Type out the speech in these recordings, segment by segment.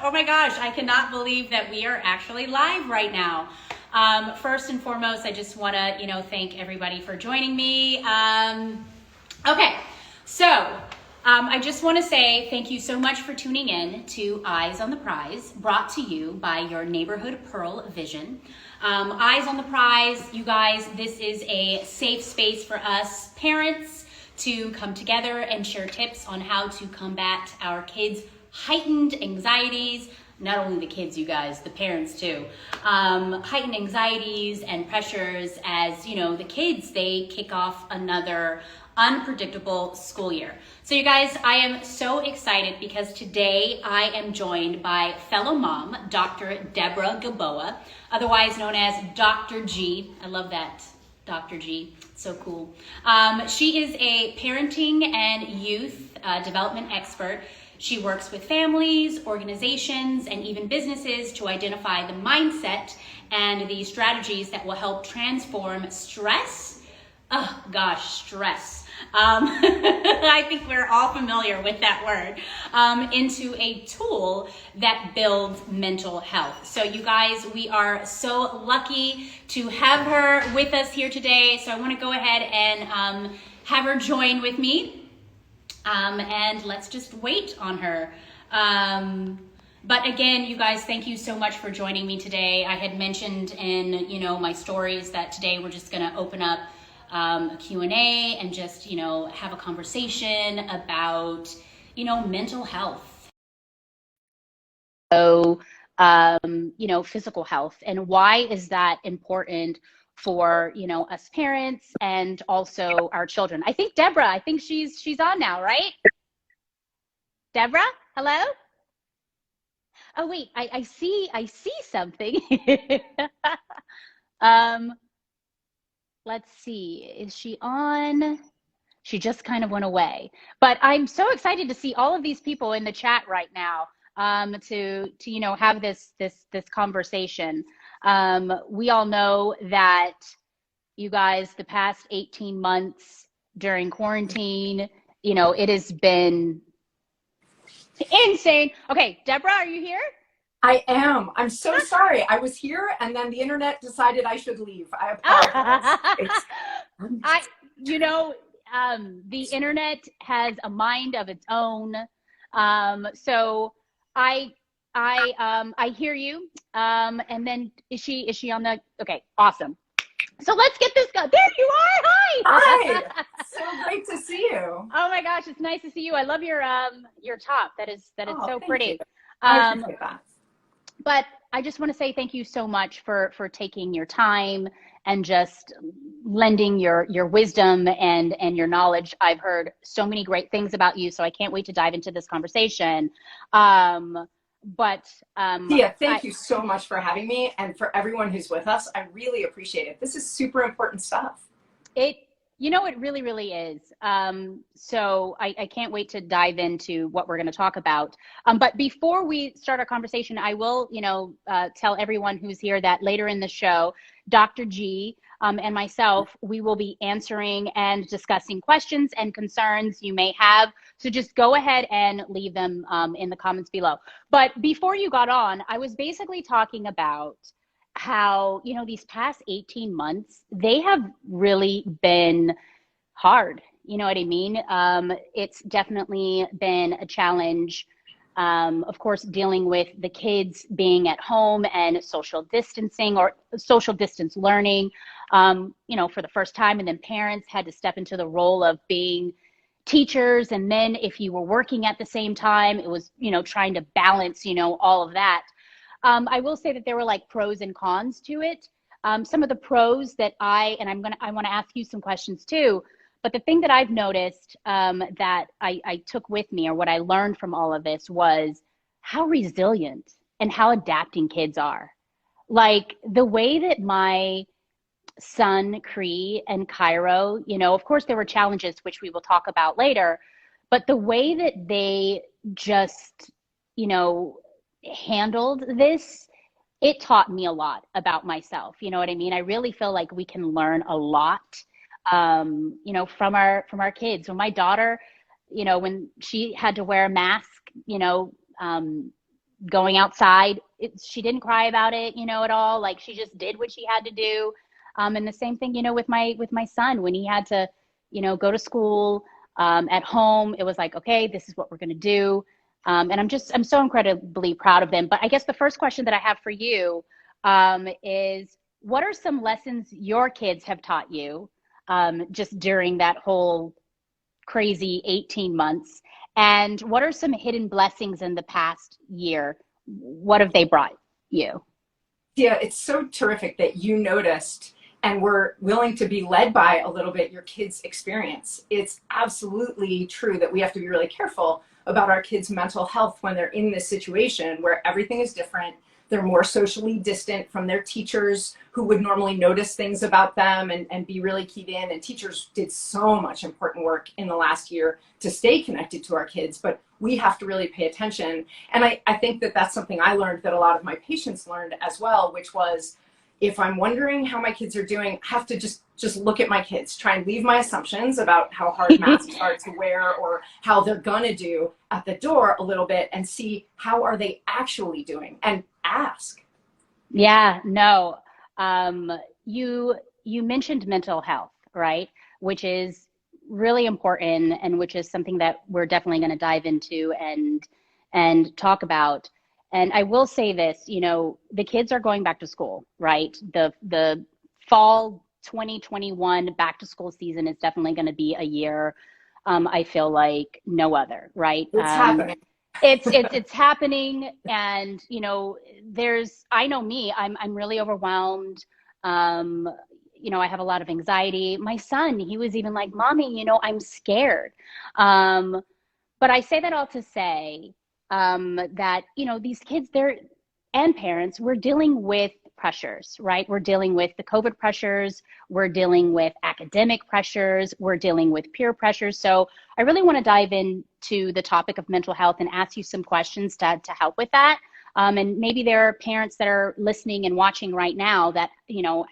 Oh my gosh, I cannot believe that we are actually live right now. First and foremost, I just want to, thank everybody for joining me. Okay, so I just want to say thank you so much for tuning in to Eyes on the Prize, brought to you by your Neighborhood Pearl Vision. Eyes on the Prize, you guys, this is a safe space for us parents to come together and share tips on how to combat our kids' heightened anxieties. Not only the kids, you guys, the parents too. Heightened anxieties and pressures as, the kids, they kick off another unpredictable school year. So you guys, I am so excited because today I am joined by fellow mom, Dr. Deborah Gaboa, otherwise known as Dr. G. I love that, Dr. G. So cool. She is a parenting and youth development expert. She works with families, organizations, and even businesses to identify the mindset and the strategies that will help transform stress. Oh gosh, stress. I think we're all familiar with that word, into a tool that builds mental health. So you guys, we are so lucky to have her with us here today. So I want to go ahead and have her join with me. And let's just wait on her. But again, you guys, thank you so much for joining me today. I had mentioned in, my stories that today we're just going to open up a Q&A and just, have a conversation about, mental health. So, physical health, and why is that important for, us parents and also our children. I think Deborah, she's on now, right? Deborah, hello? Oh wait, I see something. Let's see, is she on? She just kind of went away. But I'm so excited to see all of these people in the chat right now, to have this conversation. We all know that, you guys, the past 18 months during quarantine, it has been insane. Okay, Deborah, are you here? I am. I'm so sorry. I was here and then the internet decided I should leave. I apologize. The internet has a mind of its own. So I hear you. And then is she on the, okay, awesome. So let's get this going. There you are. Hi. Hi. So great to see you. Oh my gosh, it's nice to see you. I love your top. That is so pretty. I appreciate that. But I just want to say thank you so much for taking your time and just lending your wisdom and your knowledge. I've heard so many great things about you, so I can't wait to dive into this conversation. Yeah, thank you so much for having me, and for everyone who's with us. I really appreciate it. This is super important stuff. It really, really is. So I can't wait to dive into what we're going to talk about. But before we start our conversation, I will, tell everyone who's here that later in the show, Dr. G and myself, we will be answering and discussing questions and concerns you may have. So just go ahead and leave them in the comments below. But before you got on, I was basically talking about how, these past 18 months, they have really been hard. You know what I mean? It's definitely been a challenge. Of course, dealing with the kids being at home and social distancing or social distance learning, for the first time, and then parents had to step into the role of being teachers. And then if you were working at the same time, it was, trying to balance, all of that. I will say that there were like pros and cons to it. Some of the pros that I want to ask you some questions too, but the thing that I've noticed that I took with me, or what I learned from all of this, was how resilient and how adapting kids are. Like the way that my son, Cree, and Cairo, of course there were challenges, which we will talk about later, but the way that they just, handled this, it taught me a lot about myself. You know what I mean? I really feel like we can learn a lot, from our kids. When my daughter, when she had to wear a mask, going outside. She didn't cry about it, at all. Like she just did what she had to do. And the same thing, with my son when he had to, go to school. At home, it was like, okay, this is what we're going to do. And I'm so incredibly proud of them. But I guess the first question that I have for you is, what are some lessons your kids have taught you just during that whole crazy 18 months? And what are some hidden blessings in the past year? What have they brought you? Yeah, it's so terrific that you noticed and were willing to be led by a little bit your kids' experience. It's absolutely true that we have to be really careful about our kids' mental health when they're in this situation where everything is different. They're more socially distant from their teachers who would normally notice things about them and be really keyed in. And teachers did so much important work in the last year to stay connected to our kids, but we have to really pay attention. And I think that that's something I learned that a lot of my patients learned as well, which was, if I'm wondering how my kids are doing, I have to just look at my kids, try and leave my assumptions about how hard masks are to wear or how they're gonna do at the door a little bit and see how are they actually doing and ask. Yeah, no. Um, you mentioned mental health, right? Which is really important and which is something that we're definitely going to dive into and talk about. And I will say this, the kids are going back to school, right? The fall 2021 back to school season is definitely going to be a year, I feel like no other, right? It's happening. It's happening, and I know me, I'm really overwhelmed. um I have a lot of anxiety. My son, he was even like, mommy, I'm scared. um but I say that all to say that these kids, they're and parents, we're dealing with pressures, right? We're dealing with the COVID pressures, we're dealing with academic pressures, we're dealing with peer pressures. So I really want to dive into the topic of mental health and ask you some questions to help with that. And maybe there are parents that are listening and watching right now that,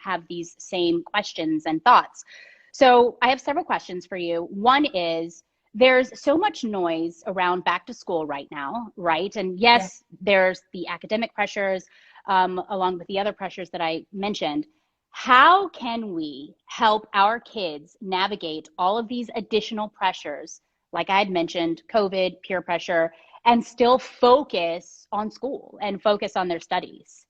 have these same questions and thoughts. So I have several questions for you. One is, there's so much noise around back to school right now, right? And Yeah. yes, there's the academic pressures, along with the other pressures that I mentioned. How can we help our kids navigate all of these additional pressures, like I had mentioned, COVID, peer pressure, and still focus on school and focus on their studies?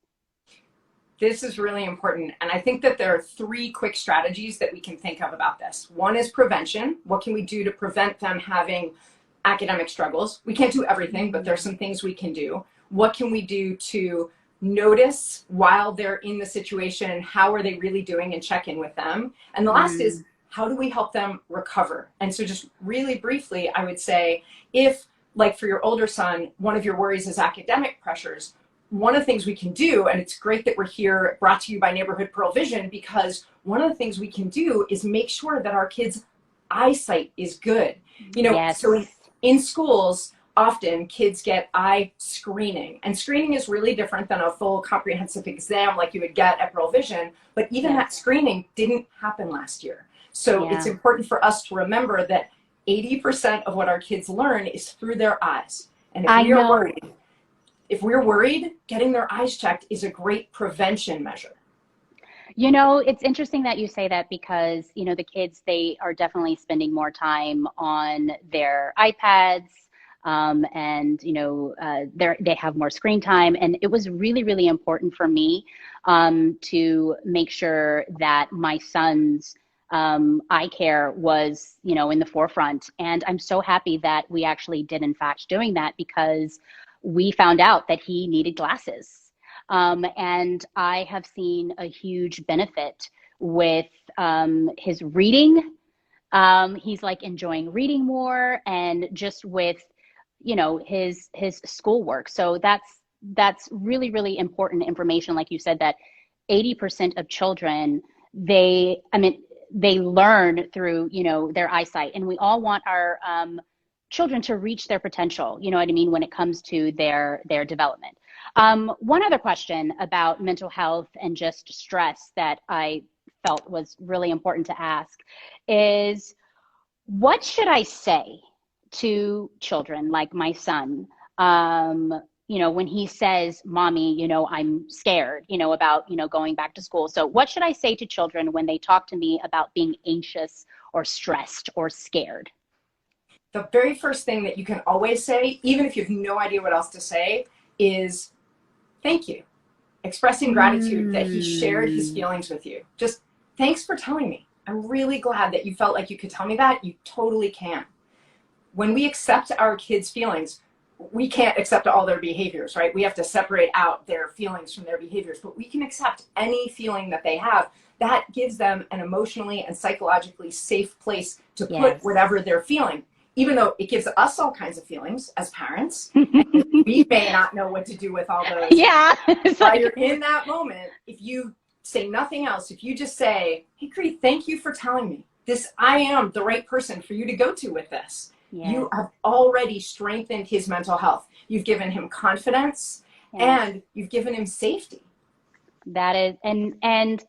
This is really important. And I think that there are three quick strategies that we can think of about this. One is prevention. What can we do to prevent them having academic struggles? We can't do everything, but there's some things we can do. What can we do to notice while they're in the situation? How are they really doing, and check in with them? And the last is, how do we help them recover? And so just really briefly, I would say, if, like for your older son, one of your worries is academic pressures, one of the things we can do, and it's great that we're here brought to you by Neighborhood Pearl Vision, because one of the things we can do is make sure that our kids' eyesight is good. Yes. So in schools, often kids get eye screening, and screening is really different than a full comprehensive exam like you would get at Pearl Vision. But even that screening didn't happen last year. So it's important for us to remember that 80% of what our kids learn is through their eyes. And if we're worried, getting their eyes checked is a great prevention measure. It's interesting that you say that because, the kids, they are definitely spending more time on their iPads, and, they have more screen time. And it was really, really important for me to make sure that my son's eye care was, in the forefront. And I'm so happy that we actually did, in fact, doing that, because we found out that he needed glasses. And I have seen a huge benefit with his reading. He's like enjoying reading more, and just with, his schoolwork. So that's really, really important information. Like you said, that 80% of children, they learn through, their eyesight, and we all want our children to reach their potential, you know what I mean, when it comes to their development. One other question about mental health and just stress that I felt was really important to ask is, what should I say to children like my son when he says, mommy, I'm scared, about, going back to school. So what should I say to children when they talk to me about being anxious or stressed or scared? The very first thing that you can always say, even if you have no idea what else to say, is thank you. Expressing gratitude that he shared his Mm, feelings with you. Just thanks for telling me. I'm really glad that you felt like you could tell me that. You totally can. When we accept our kids' feelings, we can't accept all their behaviors, right? We have to separate out their feelings from their behaviors, but we can accept any feeling that they have. That gives them an emotionally and psychologically safe place to put yes. whatever they're feeling, even though it gives us all kinds of feelings as parents. And we may not know what to do with all those. Yeah. It's While like, you're in that moment, if you say nothing else, if you just say, hey, Cree, thank you for telling me this, I am the right person for you to go to with this. You yes, have already strengthened his mental health. You've given him confidence yes. and you've given him safety. That is, and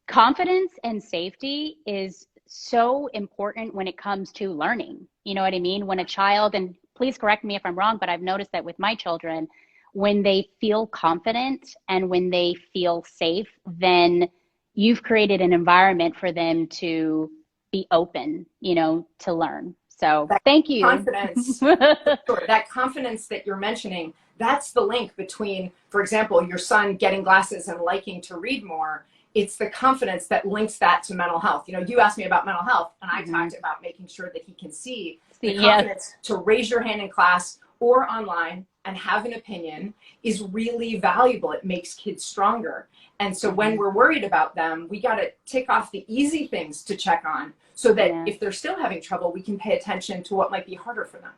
confidence and safety is so important when it comes to learning. You know what I mean? When a child, and please correct me if I'm wrong, but I've noticed that with my children, when they feel confident and when they feel safe, then you've created an environment for them to be open, to learn. So That thank you. confidence, sure, that confidence that you're mentioning, that's the link between, for example, your son getting glasses and liking to read more. It's the confidence that links that to mental health. You asked me about mental health, and I Hmm. talked about making sure that he can see. The See, yes. confidence to raise your hand in class or online and have an opinion is really valuable. It makes kids stronger. And so when Hmm. we're worried about them, we got to tick off the easy things to check on so that Yes. if they're still having trouble, we can pay attention to what might be harder for them.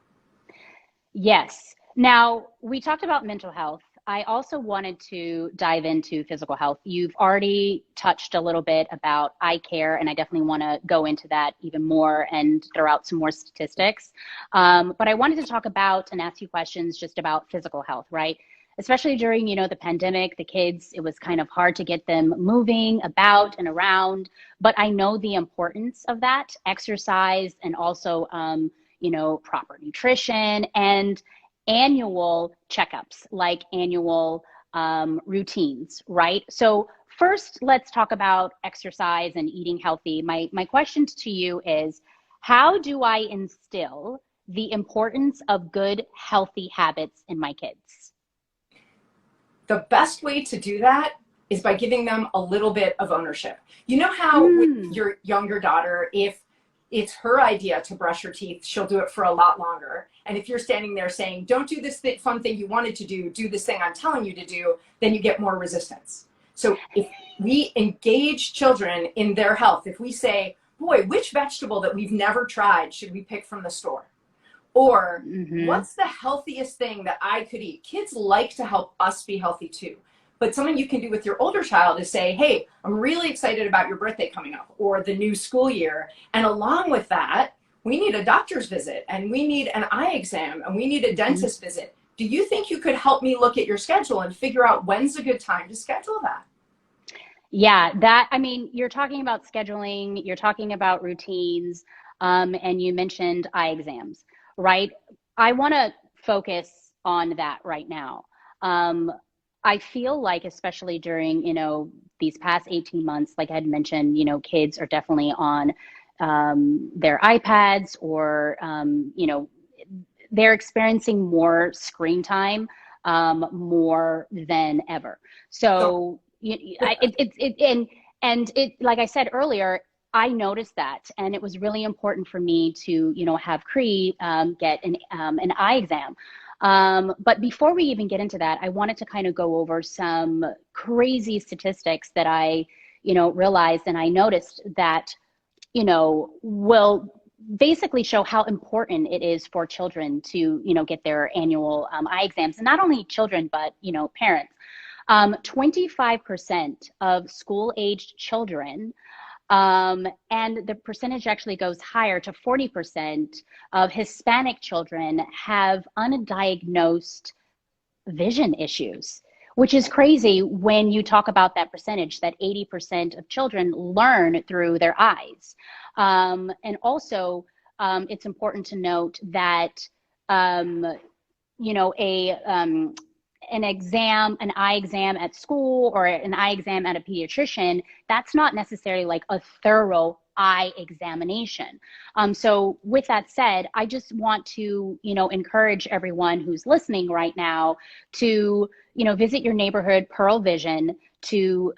Yes. Now, we talked about mental health. I also wanted to dive into physical health. You've already touched a little bit about eye care, and I definitely want to go into that even more and throw out some more statistics. But I wanted to talk about and ask you questions just about physical health, right? Especially during, the pandemic, the kids, it was kind of hard to get them moving about and around. But I know the importance of that exercise and also, proper nutrition and annual checkups, like annual routines, right? So first, let's talk about exercise and eating healthy. My question to you is, how do I instill the importance of good, healthy habits in my kids? The best way to do that is by giving them a little bit of ownership. You know how with Mm, your younger daughter, if it's her idea to brush her teeth, she'll do it for a lot longer. And if you're standing there saying, don't do this fun thing you wanted to do this thing I'm telling you to do, then you get more resistance. So if we engage children in their health, if we say, boy, which vegetable that we've never tried should we pick from the store? Or mm-hmm, what's the healthiest thing that I could eat? Kids like to help us be healthy too. But something you can do with your older child is say, hey, I'm really excited about your birthday coming up or the new school year. And along with that, we need a doctor's visit and we need an eye exam and we need a mm-hmm. dentist visit. Do you think you could help me look at your schedule and figure out when's a good time to schedule that? Yeah, I mean, you're talking about scheduling, you're talking about routines, and you mentioned eye exams, right? I want to focus on that right now. Um, I feel like, especially during, these past 18 months, like I had mentioned, kids are definitely on their iPads or, they're experiencing more screen time more than ever. So So and it, like I said earlier, I noticed that, and it was really important for me to, have Cree get an eye exam. But before we even get into that, I wanted to kind of go over some crazy statistics that I, realized and I noticed that, will basically show how important it is for children to, get their annual eye exams, and not only children, but, parents. 25% of school-aged children, and the percentage actually goes higher to 40% of Hispanic children have undiagnosed vision issues, which is crazy when you talk about that percentage, that 80% of children learn through their eyes. And also, it's important to note that, a an exam, an eye exam at school or an eye exam at a pediatrician, that's not necessarily like a thorough eye examination. So with that said, I just want to, encourage everyone who's listening right now to, visit your neighborhood Pearl Vision to,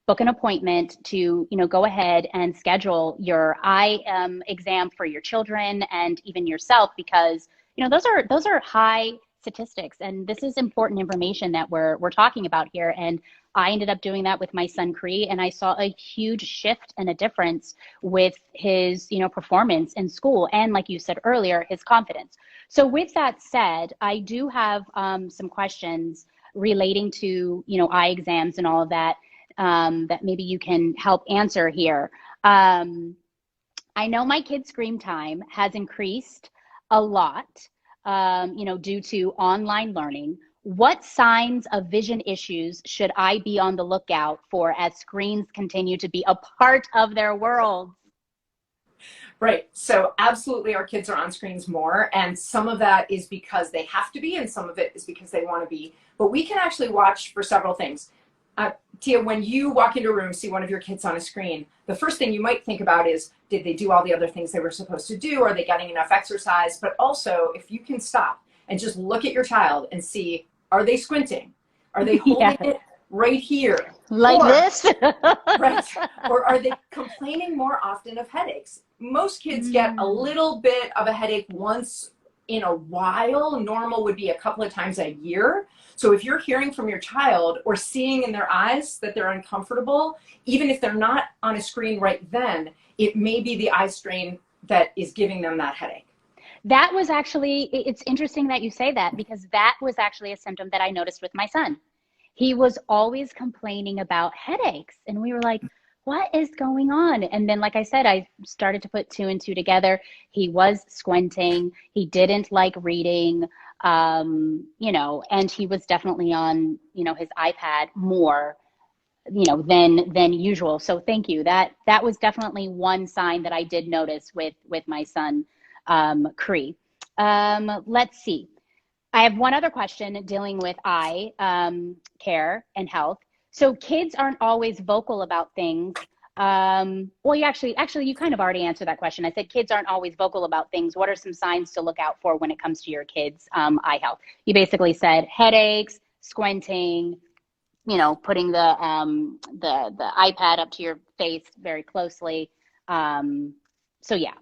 book an appointment to, go ahead and schedule your eye exam for your children and even yourself, because, those are high statistics, and this is important information that we're talking about here. And I ended up doing that with my son Cree, and I saw a huge shift and a difference with his, performance in school, and like you said earlier, his confidence. So with that said, I do have some questions relating to, eye exams and all of that, that maybe you can help answer here. I know my kid's screen time has increased a lot, due to online learning. What signs of vision issues should I be on the lookout for as screens continue to be a part of their world? Right. So absolutely our kids are on screens more, and some of that is because they have to be and some of it is because they want to be. But we can actually watch for several things. Tia, when you walk into a room, see one of your kids on a screen, the first thing you might think about is, did they do all the other things they were supposed to do? Are they getting enough exercise? But also, if you can stop and just look at your child and see, are they squinting? Are they holding it right here? Like this? Right. Or are they complaining more often of headaches? Most kids get a little bit of a headache once in a while. Normal would be a couple of times a year. So if you're hearing from your child or seeing in their eyes that they're uncomfortable, even if they're not on a screen right then, it may be the eye strain that is giving them that headache. That was actually, it's interesting that you say that, because that was actually a symptom that I noticed with my son. He was always complaining about headaches, and we were like, what is going on? And then, like I said, I started to put two and two together. He was squinting. He didn't like reading, and he was definitely on, his iPad more, than usual. So thank you. That was definitely one sign that I did notice with my son, Cree. Let's see. I have one other question dealing with eye care and health. So kids aren't always vocal about things. Well, you actually, you kind of already answered that question. I said kids aren't always vocal about things. What are some signs to look out for when it comes to your kids' eye health? You basically said headaches, squinting, putting the iPad up to your face very closely. So yeah.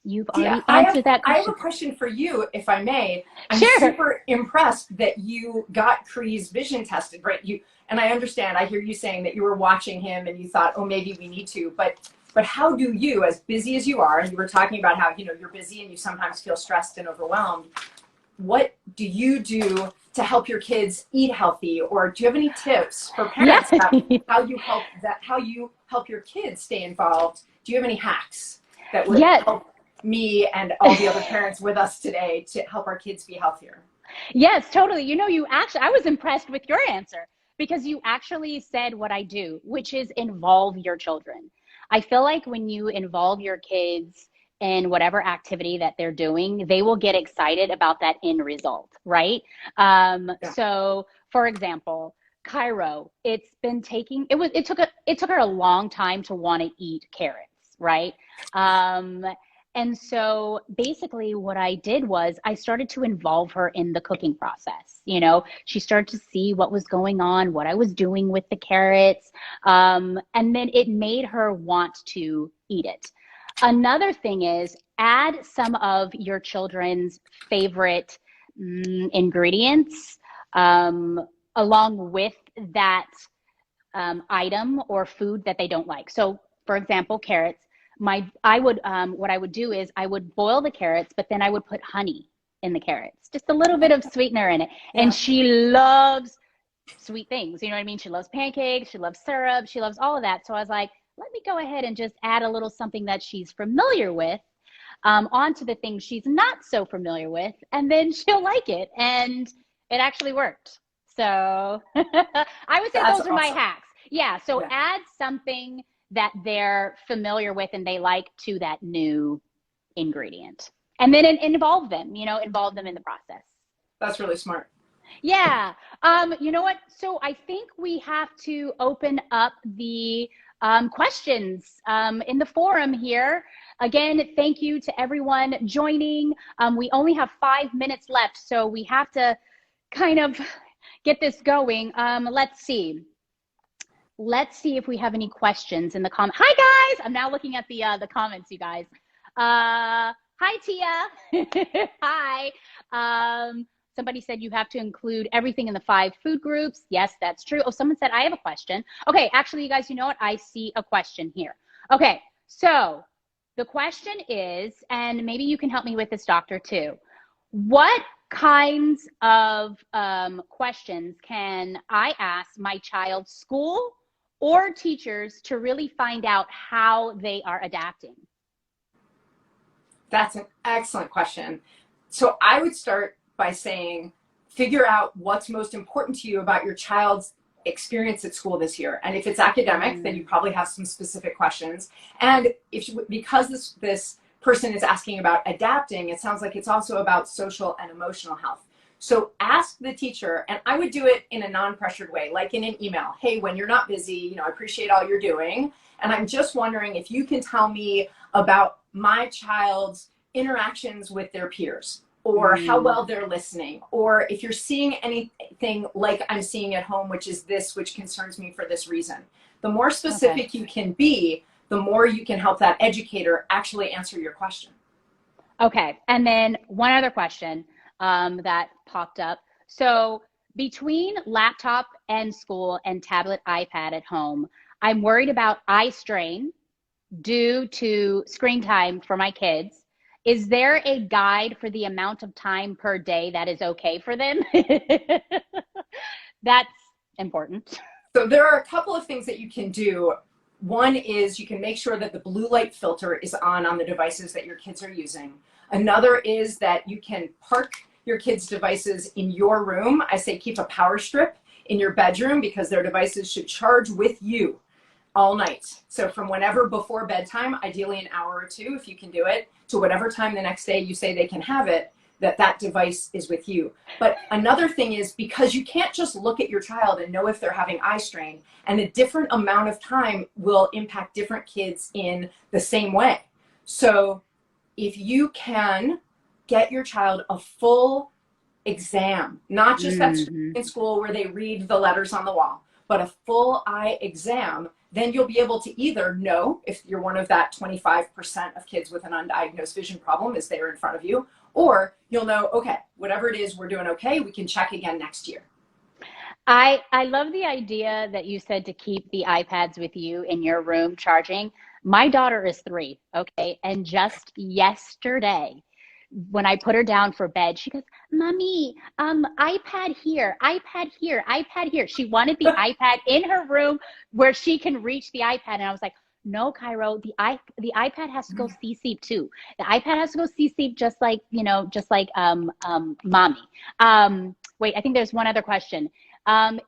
You've already answered that question. I have a question for you, if I may. I'm sure. super impressed that you got Cree's vision tested, right? And I understand, I hear you saying that you were watching him and you thought, oh, maybe we need to, but how do you, as busy as you are, and you were talking about how, you're busy and you sometimes feel stressed and overwhelmed, what do you do to help your kids eat healthy? Or do you have any tips for parents about how you help your kids stay involved? Do you have any hacks that would help me and all the other parents with us today to help our kids be healthier? Yes, totally. I was impressed with your answer, because you actually said what I do, which is involve your children. I feel like when you involve your kids in whatever activity that they're doing, they will get excited about that end result, right? So for example, Cairo, it took her a long time to want to eat carrots, right? And so basically what I did was I started to involve her in the cooking process. She started to see what was going on, what I was doing with the carrots. And then it made her want to eat it. Another thing is add some of your children's favorite ingredients along with that item or food that they don't like. So for example, carrots. What I would do is I would boil the carrots, but then I would put honey in the carrots, just a little bit of sweetener in it. Yeah. And she loves sweet things. You know what I mean? She loves pancakes. She loves syrup. She loves all of that. So I was like, let me go ahead and just add a little something that she's familiar with onto the things she's not so familiar with. And then she'll like it. And it actually worked. So I would say those are my hacks. Yeah. So add something that they're familiar with and they like to that new ingredient. And then involve them in the process. That's really smart. Yeah. You know what? So I think we have to open up the questions in the forum here. Again, thank you to everyone joining. We only have 5 minutes left, so we have to kind of get this going. Let's see. Let's see if we have any questions in the comment. Hi guys! I'm now looking at the comments, you guys. Hi Tia. Hi. Somebody said you have to include everything in the 5 food groups. Yes, that's true. Oh, someone said I have a question. Okay, actually, you guys, you know what? I see a question here. Okay, so the question is, and maybe you can help me with this, doctor, too. What kinds of questions can I ask my child's school or teachers to really find out how they are adapting? That's an excellent question. So I would start by saying, figure out what's most important to you about your child's experience at school this year. And if it's academic, then you probably have some specific questions. And because this person is asking about adapting, it sounds like it's also about social and emotional health. So ask the teacher, and I would do it in a non-pressured way, like in an email. Hey, when you're not busy, I appreciate all you're doing. And I'm just wondering if you can tell me about my child's interactions with their peers, or how well they're listening, or if you're seeing anything like I'm seeing at home, which concerns me for this reason. The more specific you can be, the more you can help that educator actually answer your question. Okay, and then one other question that popped up. So between laptop and school and tablet, iPad at home, I'm worried about eye strain due to screen time for my kids. Is there a guide for the amount of time per day that is okay for them? That's important. So there are a couple of things that you can do. One is you can make sure that the blue light filter is on the devices that your kids are using. Another is that you can park your kids' devices in your room. I say keep a power strip in your bedroom because their devices should charge with you all night. So from whenever before bedtime, ideally an hour or two, if you can do it, to whatever time the next day you say they can have it, that device is with you. But another thing is, because you can't just look at your child and know if they're having eye strain, and a different amount of time will impact different kids in the same way. So if you can get your child a full exam, not just that in school where they read the letters on the wall, but a full eye exam, then you'll be able to either know if you're one of that 25% of kids with an undiagnosed vision problem is there in front of you, or you'll know, okay, whatever it is, we're doing okay. We can check again next year. I love the idea that you said to keep the iPads with you in your room charging. My daughter is 3, okay? And just yesterday, when I put her down for bed, she goes, Mommy, iPad here, iPad here, iPad here. She wanted the iPad in her room where she can reach the iPad. And I was like, no, Cairo, the iPad has to go CC too. The iPad has to go CC just like, mommy. Wait, I think there's one other question.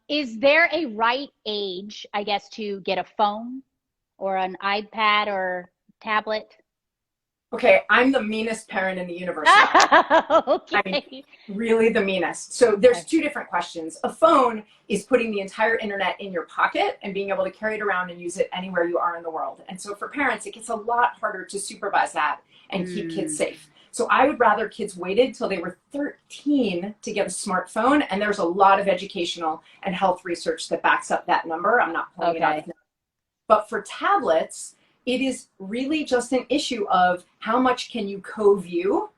Is there a right age, I guess, to get a phone or an iPad or tablet? Okay, I'm the meanest parent in the universe. Okay. I mean, really the meanest. So there's 2 different questions. A phone is putting the entire internet in your pocket and being able to carry it around and use it anywhere you are in the world. And so for parents, it gets a lot harder to supervise that and keep kids safe. So I would rather kids waited till they were 13 to get a smartphone. And there's a lot of educational and health research that backs up that number. I'm not pulling it out. But for tablets, it is really just an issue of how much can you co-view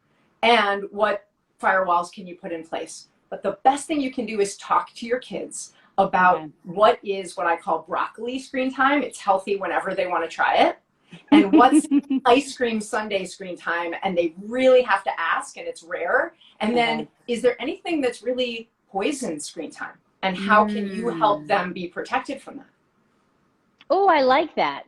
and what firewalls can you put in place. But the best thing you can do is talk to your kids about what is what I call broccoli screen time. It's healthy whenever they want to try it. And what's ice cream sundae screen time, and they really have to ask, and it's rare. And then is there anything that's really poison screen time, and how can you help them be protected from that? Oh, I like that.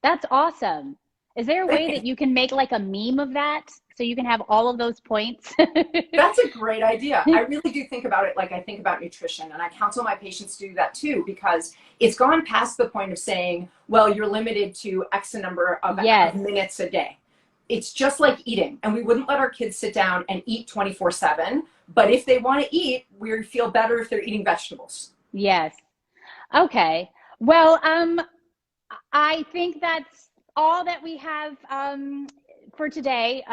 That's awesome. Is there a way that you can make like a meme of that so you can have all of those points? That's a great idea. I really do think about it like I think about nutrition, and I counsel my patients to do that too, because it's gone past the point of saying, well, you're limited to X number of minutes a day. it's just like eating, and we wouldn't let our kids sit down and eat 24/7. But if they want to eat, we feel better if they're eating vegetables. Yes. Okay. Well, I think that's all that we have for today.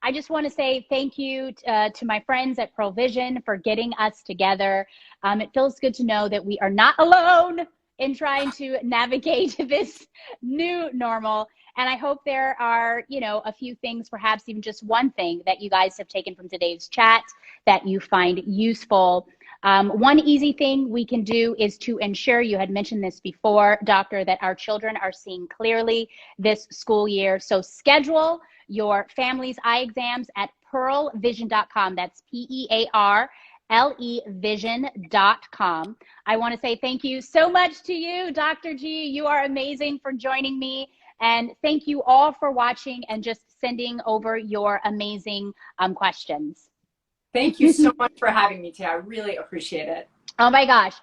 I just want to say thank you to my friends at Pearl Vision for getting us together. It feels good to know that we are not alone in trying to navigate this new normal. And I hope there are, you know, a few things, perhaps even just one thing that you guys have taken from today's chat that you find useful. One easy thing we can do is to ensure, you had mentioned this before, Doctor, that our children are seeing clearly this school year. So schedule your family's eye exams at pearlvision.com. That's pearlevision.com. I want to say thank you so much to you, Dr. G. You are amazing for joining me. And thank you all for watching and just sending over your amazing questions. Thank you so much for having me, Tia. I really appreciate it. Oh my gosh.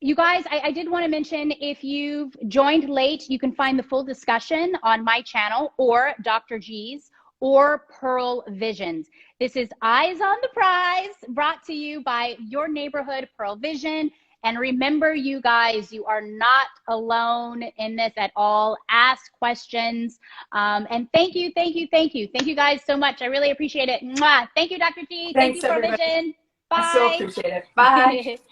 You guys, I did want to mention, if you've joined late, you can find the full discussion on my channel or Dr. G's or Pearl Visions. This is Eyes on the Prize, brought to you by your neighborhood Pearl Vision. And remember, you guys, you are not alone in this at all. Ask questions. And thank you, thank you, thank you. Thank you guys so much. I really appreciate it. Mwah. Thank you, Dr. G. Thank you, Thanks, Pearl everybody. Vision. I so Bye. appreciate it. Bye.